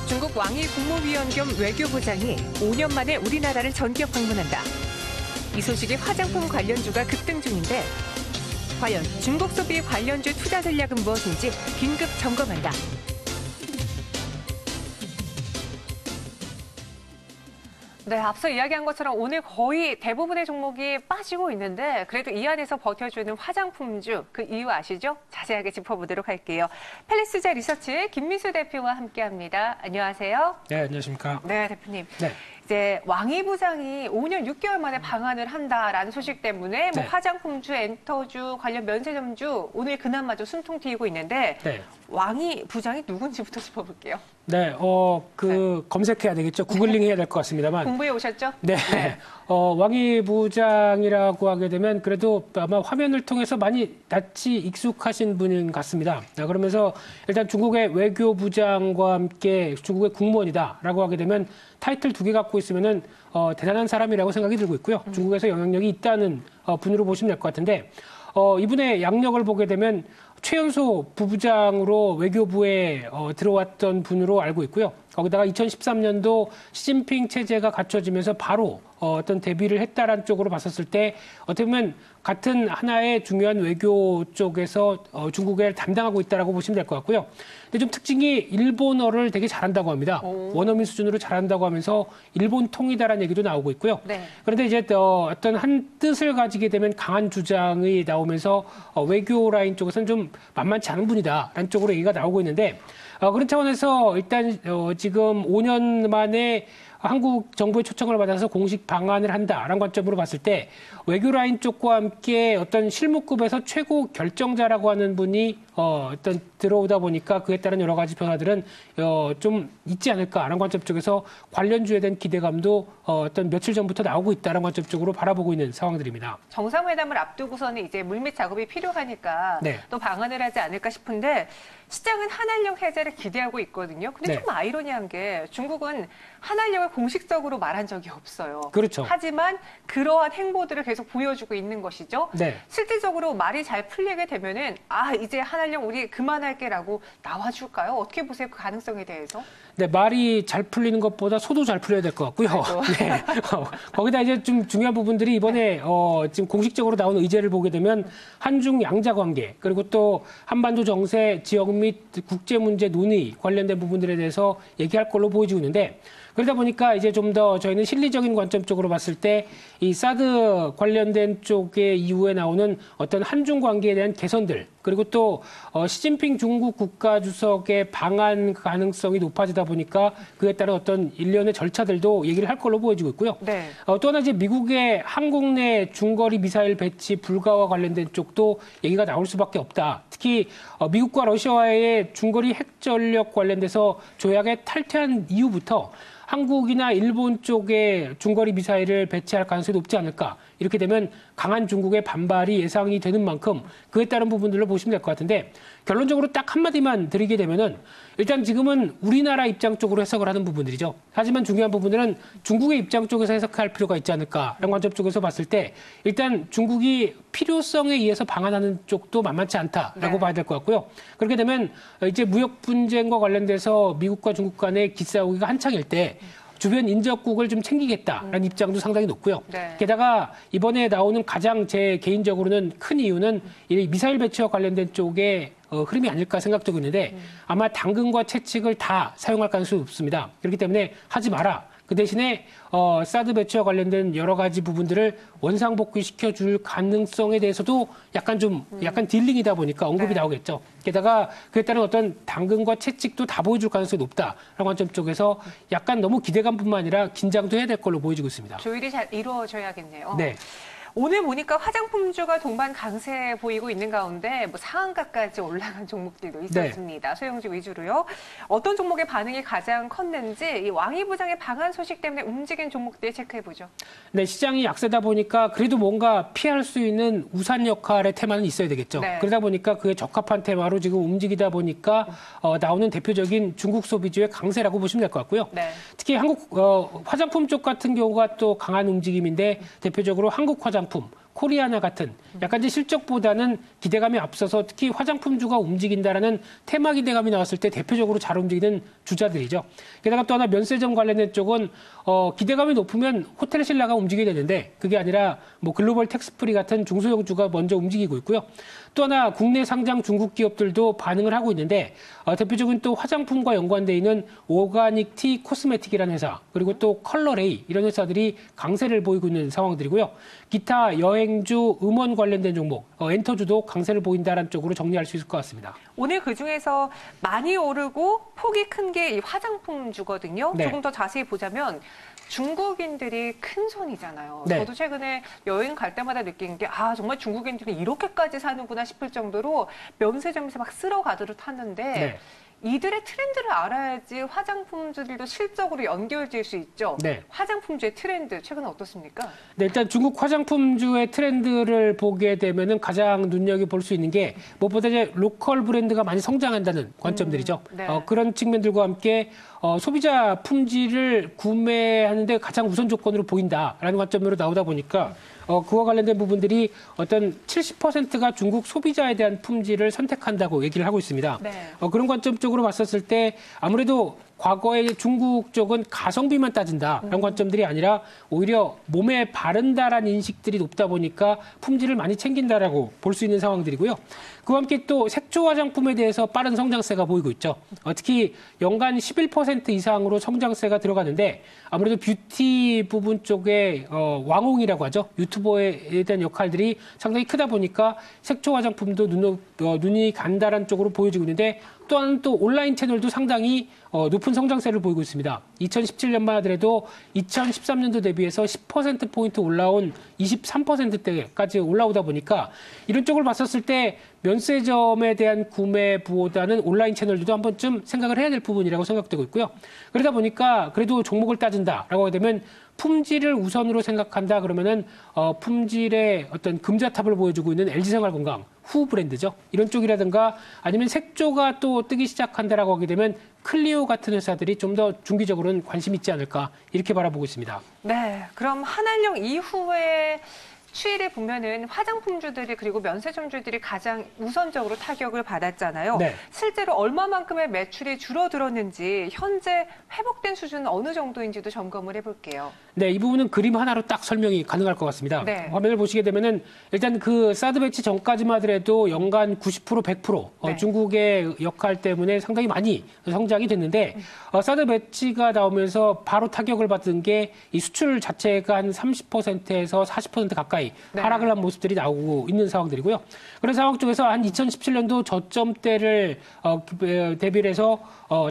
중국 왕이 국무위원 겸 외교부장이 5년 만에 우리나라를 전격 방문한다. 이 소식에 화장품 관련주가 급등 중인데 과연 중국 소비 관련주 투자 전략은 무엇인지 긴급 점검한다. 네, 앞서 이야기한 것처럼 오늘 거의 대부분의 종목이 빠지고 있는데 그래도 이 안에서 버텨주는 화장품주, 그 이유 아시죠? 자세하게 짚어보도록 할게요. 펠리스제 리서치 김미수 대표와 함께합니다. 안녕하세요. 네, 안녕하십니까. 네, 대표님. 네. 이제 왕이 부장이 5년 6개월 만에 방한을 한다라는 소식 때문에 뭐 네. 화장품주, 엔터주, 관련 면세점주 오늘 그나마 좀 숨통 트이고 있는데 네. 왕이 부장이 누군지부터 짚어볼게요. 네, 검색해야 되겠죠. 구글링 해야 될 것 같습니다만. 공부해 오셨죠? 네. 왕이 부장이라고 하게 되면 그래도 아마 화면을 통해서 많이 낯이 익숙하신 분인 것 같습니다. 그러면서 일단 중국의 외교부장과 함께 중국의 국무원이다라고 하게 되면 타이틀 2개 갖고 있으면은 대단한 사람이라고 생각이 들고 있고요. 중국에서 영향력이 있다는 분으로 보시면 될 것 같은데 이분의 양력을 보게 되면 최연소 부부장으로 외교부에 들어왔던 분으로 알고 있고요. 거기다가 2013년도 시진핑 체제가 갖춰지면서 바로 어떤 데뷔를 했다라는 쪽으로 봤었을 때 어떻게 보면 같은 하나의 중요한 외교 쪽에서 중국을 담당하고 있다라고 보시면 될 것 같고요. 근데 좀 특징이 일본어를 되게 잘한다고 합니다. 원어민 수준으로 잘한다고 하면서 일본 통이다라는 얘기도 나오고 있고요. 네. 그런데 이제 어떤 한 뜻을 가지게 되면 강한 주장이 나오면서 외교 라인 쪽에서는 좀 만만치 않은 분이다라는 쪽으로 얘기가 나오고 있는데 그런 차원에서 일단 지금 5년 만에 한국 정부의 초청을 받아서 공식 방한을 한다라는 관점으로 봤을 때 외교 라인 쪽과 함께 어떤 실무급에서 최고 결정자라고 하는 분이 어떤 들어오다 보니까 그에 따른 여러 가지 변화들은 좀 있지 않을까라는 관점 쪽에서 관련주에 대한 기대감도 어떤 며칠 전부터 나오고 있다는 관점 쪽으로 바라보고 있는 상황들입니다. 정상회담을 앞두고서는 이제 물밑 작업이 필요하니까 네. 또 방한을 하지 않을까 싶은데 시장은 한한령 해제를 기대하고 있거든요. 근데 네. 좀 아이러니한 게 중국은 한한령을 공식적으로 말한 적이 없어요. 그렇죠. 하지만 그러한 행보들을 계속 보여주고 있는 것이죠. 네. 실질적으로 말이 잘 풀리게 되면은 이제 한한령 우리 그만할게라고 나와줄까요? 어떻게 보세요? 그 가능성에 대해서? 네, 말이 잘 풀리는 것보다 소도 잘 풀려야 될 것 같고요. 네. 거기다 이제 좀 중요한 부분들이 이번에 지금 공식적으로 나온 의제를 보게 되면 한중 양자 관계 그리고 또 한반도 정세, 지역 및 국제 문제 논의 관련된 부분들에 대해서 얘기할 걸로 보여지고 있는데 그러다 보니까 이제 좀 더 저희는 실리적인 관점 쪽으로 봤을 때 이 사드 관련된 쪽의 이후에 나오는 어떤 한중 관계에 대한 개선들 그리고 또 시진핑 중국 국가주석의 방한 가능성이 높아지다 보니까 그에 따른 어떤 일련의 절차들도 얘기를 할 걸로 보여지고 있고요. 네. 또 하나 이제 미국의 한국 내 중거리 미사일 배치 불가와 관련된 쪽도 얘기가 나올 수밖에 없다. 특히 미국과 러시아와의 중거리 핵전력 관련돼서 조약에 탈퇴한 이후부터 한국이나 일본 쪽에 중거리 미사일을 배치할 가능성이 높지 않을까. 이렇게 되면 강한 중국의 반발이 예상이 되는 만큼 그에 따른 부분들로 보시면 될 것 같은데 결론적으로 딱 한마디만 드리게 되면은 일단 지금은 우리나라 입장 쪽으로 해석을 하는 부분들이죠. 하지만 중요한 부분들은 중국의 입장 쪽에서 해석할 필요가 있지 않을까라는 관점 쪽에서 봤을 때 일단 중국이 필요성에 의해서 방한하는 쪽도 만만치 않다라고 네. 봐야 될 것 같고요. 그렇게 되면 이제 무역 분쟁과 관련돼서 미국과 중국 간의 기싸우기가 한창일 때 주변 인접국을 좀 챙기겠다라는 입장도 상당히 높고요. 네. 게다가 이번에 나오는 가장 제 개인적으로는 큰 이유는 이 미사일 배치와 관련된 쪽에 흐름이 아닐까 생각되고 있는데 아마 당근과 채찍을 다 사용할 가능성이 높습니다. 그렇기 때문에 하지 마라. 그 대신에 사드 배치와 관련된 여러 가지 부분들을 원상복귀시켜 줄 가능성에 대해서도 약간 딜링이다 보니까 언급이 네. 나오겠죠. 게다가 그에 따른 어떤 당근과 채찍도 다 보여줄 가능성이 높다라는 관점 쪽에서 약간 너무 기대감뿐만 아니라 긴장도 해야 될 걸로 보여지고 있습니다. 조율이 잘 이루어져야겠네요. 네. 오늘 보니까 화장품주가 동반 강세 보이고 있는 가운데 뭐 상한가까지 올라간 종목들도 있었습니다. 소형주 위주로요. 어떤 종목의 반응이 가장 컸는지 이 왕이 부장의 방한 소식 때문에 움직인 종목들 체크해보죠. 네, 시장이 약세다 보니까 그래도 뭔가 피할 수 있는 우산 역할의 테마는 있어야 되겠죠. 네. 그러다 보니까 그에 적합한 테마로 지금 움직이다 보니까 나오는 대표적인 중국 소비주의 강세라고 보시면 될 것 같고요. 네. 특히 한국 화장품 쪽 같은 경우가 또 강한 움직임인데 대표적으로 한국 화장품 코리아나 같은 약간 이제 실적보다는 기대감이 앞서서 특히 화장품주가 움직인다라는 테마 기대감이 나왔을 때 대표적으로 잘 움직이는 주자들이죠. 게다가 또 하나 면세점 관련된 쪽은 기대감이 높으면 호텔 신라가 움직여야 되는데 그게 아니라 뭐 글로벌 텍스프리 같은 중소형주가 먼저 움직이고 있고요. 또 하나 국내 상장 중국 기업들도 반응을 하고 있는데 대표적인 또 화장품과 연관돼 있는 오가닉 티 코스메틱이라는 회사 그리고 또 컬러레이 이런 회사들이 강세를 보이고 있는 상황들이고요. 기타 여행주, 음원 관련된 종목, 엔터주도 강세를 보인다는 쪽으로 정리할 수 있을 것 같습니다. 오늘 그중에서 많이 오르고 폭이 큰 게 이 화장품주거든요. 네. 조금 더 자세히 보자면 중국인들이 큰 손이잖아요. 네. 저도 최근에 여행 갈 때마다 느낀 게 정말 중국인들이 이렇게까지 사는구나 싶을 정도로 면세점에서 막 쓸어가도록 탔는데 네. 이들의 트렌드를 알아야지 화장품주들도 실적으로 연결될 수 있죠. 네. 화장품주의 트렌드 최근에 어떻습니까? 네, 일단 중국 화장품주의 트렌드를 보게 되면은 가장 눈여겨볼 수 있는 게 무엇보다 이제 로컬 브랜드가 많이 성장한다는 관점들이죠. 네. 그런 측면들과 함께 소비자 품질을 구매하는데 가장 우선 조건으로 보인다라는 관점으로 나오다 보니까 그와 관련된 부분들이 어떤 70%가 중국 소비자에 대한 품질을 선택한다고 얘기를 하고 있습니다. 네. 그런 관점 쪽으로 봤었을 때 아무래도 과거에 중국 쪽은 가성비만 따진다라는 관점들이 아니라 오히려 몸에 바른다라는 인식들이 높다 보니까 품질을 많이 챙긴다라고 볼 수 있는 상황들이고요. 그와 함께 또 색조 화장품에 대해서 빠른 성장세가 보이고 있죠. 특히 연간 11% 이상으로 성장세가 들어가는데 아무래도 뷰티 부분 쪽에 왕홍이라고 하죠. 유튜버에 대한 역할들이 상당히 크다 보니까 색조 화장품도 눈이 간다라는 쪽으로 보여지고 있는데 또한 또 온라인 채널도 상당히 높은 성장세를 보이고 있습니다. 2017년만 하더라도 2013년도 대비해서 10%포인트 올라온 23%대까지 올라오다 보니까 이런 쪽을 봤었을 때 면세점에 대한 구매보다는 온라인 채널들도 한 번쯤 생각을 해야 될 부분이라고 생각되고 있고요. 그러다 보니까 그래도 종목을 따진다라고 하게 되면 품질을 우선으로 생각한다 그러면은 품질의 어떤 금자탑을 보여주고 있는 LG생활건강 후 브랜드죠. 이런 쪽이라든가 아니면 색조가 또 뜨기 시작한다라고 하게 되면 클리오 같은 회사들이 좀 더 중기적으로는 관심 있지 않을까 이렇게 바라보고 있습니다. 네, 그럼 한알령 이후에 추이를 보면은 화장품주들이 그리고 면세점주들이 가장 우선적으로 타격을 받았잖아요. 네. 실제로 얼마만큼의 매출이 줄어들었는지 현재 회복된 수준은 어느 정도인지도 점검을 해볼게요. 네, 이 부분은 그림 하나로 딱 설명이 가능할 것 같습니다. 네. 화면을 보시게 되면은 일단 그 사드 배치 전까지만 하더라도 연간 90%, 100% 네. 중국의 역할 때문에 상당히 많이 성장이 됐는데 사드 배치가 나오면서 바로 타격을 받은 게 이 수출 자체가 한 30%에서 40% 가까이 네. 하락을 한 모습들이 나오고 있는 상황들이고요. 그런 상황 쪽에서 한 2017년도 저점대를 대비를 해서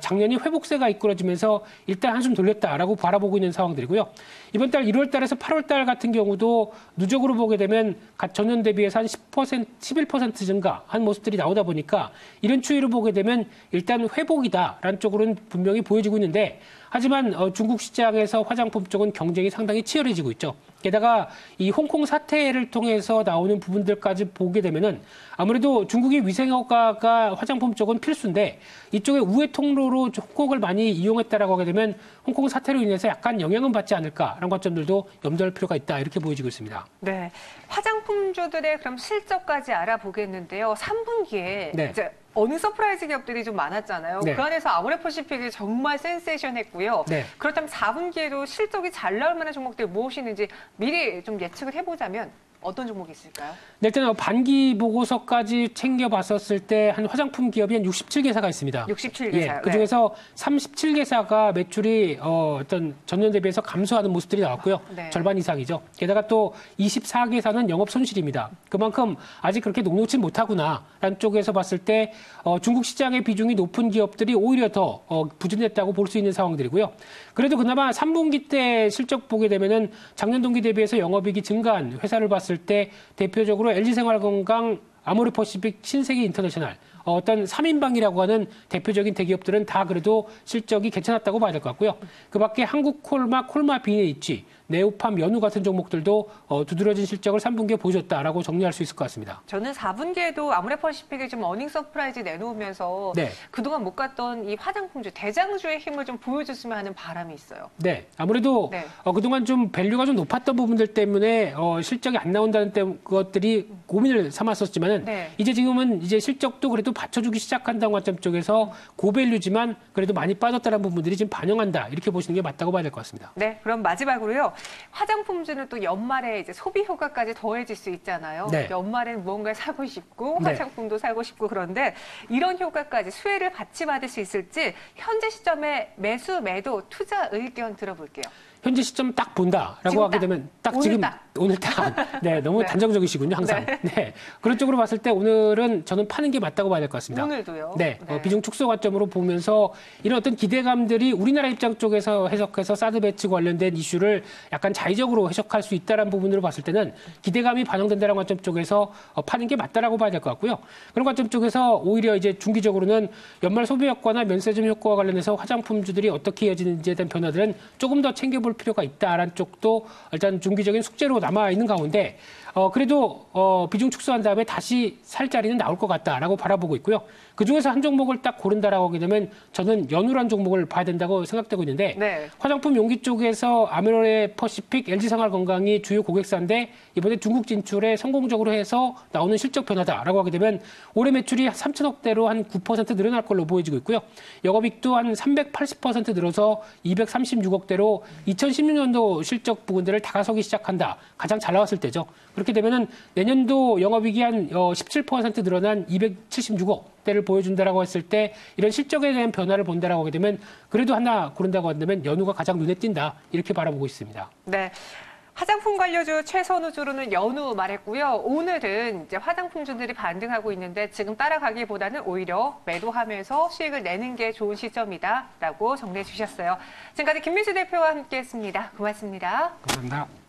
작년이 회복세가 이끌어지면서 일단 한숨 돌렸다라고 바라보고 있는 상황들이고요. 이번 달 1월 달에서 8월 달 같은 경우도 누적으로 보게 되면 전년 대비해서 한 10%, 11% 증가한 모습들이 나오다 보니까 이런 추이를 보게 되면 일단 회복이다라는 쪽으로는 분명히 보여지고 있는데 하지만 중국 시장에서 화장품 쪽은 경쟁이 상당히 치열해지고 있죠. 게다가 이 홍콩 사태를 통해서 나오는 부분들까지 보게 되면은 아무래도 중국이 위생허가가 화장품 쪽은 필수인데 이쪽에 우회 통로로 홍콩을 많이 이용했다라고 하게 되면 홍콩 사태로 인해서 약간 영향은 받지 않을까라는 관점들도 염두할 필요가 있다 이렇게 보여지고 있습니다. 네, 화장품주들의 그럼 실적까지 알아보겠는데요. 3분기에 네. 이제 어느 서프라이즈 기업들이 좀 많았잖아요. 네. 그 안에서 아모레퍼시픽이 정말 센세이션했고요. 네. 그렇다면 4분기에도 실적이 잘 나올 만한 종목들이 무엇이는지 미리 좀 예측을 해보자면 어떤 종목이 있을까요? 네, 일단 반기 보고서까지 챙겨봤었을 때 한 화장품 기업이 한 67개사가 있습니다. 67개사요. 예, 그중에서 37개사가 매출이 어떤 전년 대비해서 감소하는 모습들이 나왔고요. 네. 절반 이상이죠. 게다가 또 24개사는 영업 손실입니다. 그만큼 아직 그렇게 녹록지 못하구나라는 쪽에서 봤을 때 중국 시장의 비중이 높은 기업들이 오히려 더 부진했다고 볼 수 있는 상황들이고요. 그래도 그나마 3분기 때 실적 보게 되면은 작년 동기 대비해서 영업이익이 증가한 회사를 봤을 때 대표적으로 LG생활건강, 아모레퍼시픽, 신세계 인터내셔널 어떤 3인방이라고 하는 대표적인 대기업들은 다 그래도 실적이 괜찮았다고 봐야 될 것 같고요. 그 밖에 한국콜마, 콜마 비네이치, 네오팜, 연우 같은 종목들도 두드러진 실적을 3분기에 보여줬다라고 정리할 수 있을 것 같습니다. 저는 4분기에도 아모레퍼시픽이 좀 어닝 서프라이즈 내놓으면서 네. 그동안 못 갔던 이 화장품주, 대장주의 힘을 좀 보여줬으면 하는 바람이 있어요. 네, 아무래도 네. 그동안 좀 밸류가 좀 높았던 부분들 때문에 실적이 안 나온다는 것들이 고민을 삼았었지만은 네. 이제 지금은 이제 실적도 그래도 받쳐주기 시작한다는 관점 쪽에서 고밸류지만 그래도 많이 빠졌다는 부분들이 지금 반영한다 이렇게 보시는 게 맞다고 봐야 될 것 같습니다. 네, 그럼 마지막으로요. 화장품주는 또 연말에 이제 소비 효과까지 더해질 수 있잖아요. 네. 연말에는 무언가를 사고 싶고 네. 화장품도 사고 싶고 그런데 이런 효과까지 수혜를 같이 받을 수 있을지 현재 시점에 매수, 매도, 투자 의견 들어볼게요. 현재 시점 딱 본다라고 지금 하게 딱. 되면 딱 오늘 지금 딱. 오늘 딱 네, 너무 네. 단정적이시군요, 항상. 네. 네. 그런 쪽으로 봤을 때 오늘은 저는 파는 게 맞다고 봐야 될 것 같습니다. 오늘도요. 네, 비중 축소 관점으로 보면서 이런 어떤 기대감들이 우리나라 입장 쪽에서 해석해서 사드 배치 관련된 이슈를 약간 자의적으로 해석할 수 있다는 부분으로 봤을 때는 기대감이 반영된다는 관점 쪽에서 파는 게 맞다라고 봐야 될 것 같고요. 그런 관점 쪽에서 오히려 이제 중기적으로는 연말 소비 효과나 면세점 효과와 관련해서 화장품주들이 어떻게 이어지는지에 대한 변화들은 조금 더 챙겨볼 필요가 있다라는 쪽도 일단 중기적인 숙제로 남아 있는 가운데 그래도 비중 축소한 다음에 다시 살 자리는 나올 것 같다라고 바라보고 있고요. 그중에서 한 종목을 딱 고른다라고 하게 되면 저는 연우란 종목을 봐야 된다고 생각되고 있는데 네. 화장품 용기 쪽에서 아메리카퍼시픽, LG생활건강이 주요 고객사인데 이번에 중국 진출에 성공적으로 해서 나오는 실적 변화다라고 하게 되면 올해 매출이 3천억대로 한 9% 늘어날 걸로 보여지고 있고요. 영업이익도 한 380% 늘어서 236억대로 2016년도 실적 부분들을 다가서기 시작한다. 가장 잘 나왔을 때죠. 그렇게 되면은 내년도 영업이익이 한 17% 늘어난 276억대를 보여준다라고 했을 때 이런 실적에 대한 변화를 본다라고 하게 되면 그래도 하나 고른다고 한다면 연우가 가장 눈에 띈다. 이렇게 바라보고 있습니다. 네. 화장품 관료주 최선우주로는 연우 말했고요. 오늘은 이제 화장품주들이 반등하고 있는데 지금 따라가기보다는 오히려 매도하면서 수익을 내는 게 좋은 시점이다라고 정리해 주셨어요. 지금까지 김민수 대표와 함께했습니다. 고맙습니다. 감사합니다.